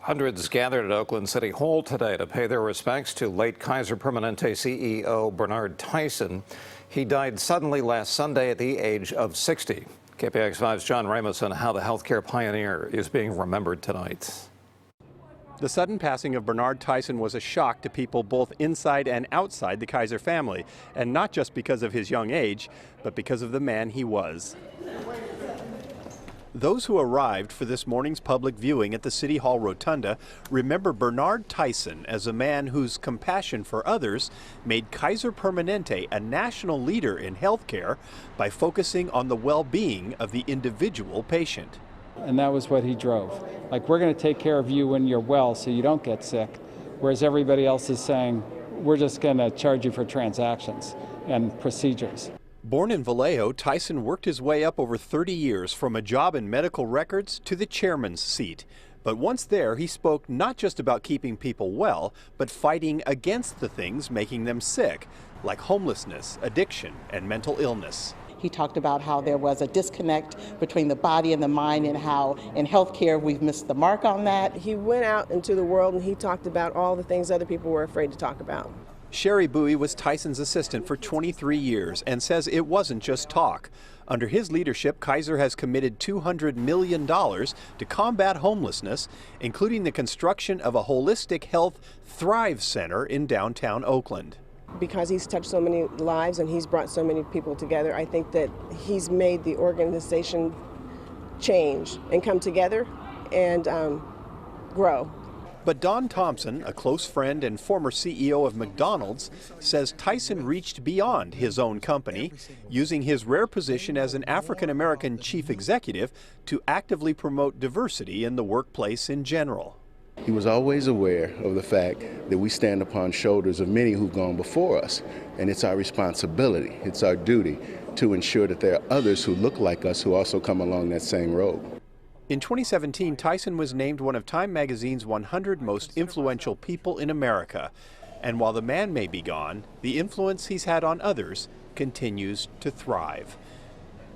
Hundreds gathered at Oakland City Hall today to pay their respects to late Kaiser Permanente CEO Bernard Tyson. He died suddenly last Sunday at the age of 60. KPIX 5's John Ramos on how the healthcare pioneer is being remembered tonight. The sudden passing of Bernard Tyson was a shock to people both inside and outside the Kaiser family, and not just because of his young age, but because of the man he was. Those who arrived for this morning's public viewing at the City Hall Rotunda remember Bernard Tyson as a man whose compassion for others made Kaiser Permanente a national leader in healthcare by focusing on the well-being of the individual patient. And that was what he drove. Like, we're going to take care of you when you're well so you don't get sick, whereas everybody else is saying, we're just going to charge you for transactions and procedures. Born in Vallejo, Tyson worked his way up over 30 years from a job in medical records to the chairman's seat. But once there, he spoke not just about keeping people well, but fighting against the things making them sick, like homelessness, addiction, and mental illness. He talked about how there was a disconnect between the body and the mind, and how in healthcare we've missed the mark on that. He went out into the world and he talked about all the things other people were afraid to talk about. Sherry Bowie was Tyson's assistant for 23 years and says it wasn't just talk. Under his leadership, Kaiser has committed $200 million to combat homelessness, including the construction of a holistic health Thrive Center in downtown Oakland. Because he's touched so many lives and he's brought so many people together, I think that he's made the organization change and come together and grow. But Don Thompson, a close friend and former CEO of McDonald's, says Tyson reached beyond his own company, using his rare position as an African-American chief executive to actively promote diversity in the workplace in general. He was always aware of the fact that we stand upon shoulders of many who've gone before us, and it's our responsibility, it's our duty to ensure that there are others who look like us who also come along that same road. In 2017, Tyson was named one of Time magazine's 100 most influential people in America. And while the man may be gone, the influence he's had on others continues to thrive.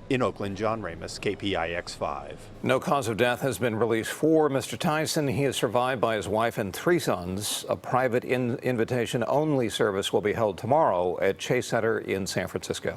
In Oakland, John Ramos, KPIX 5. No cause of death has been released for Mr. Tyson. He is survived by his wife and 3 sons. A private invitation-only service will be held tomorrow at Chase Center in San Francisco.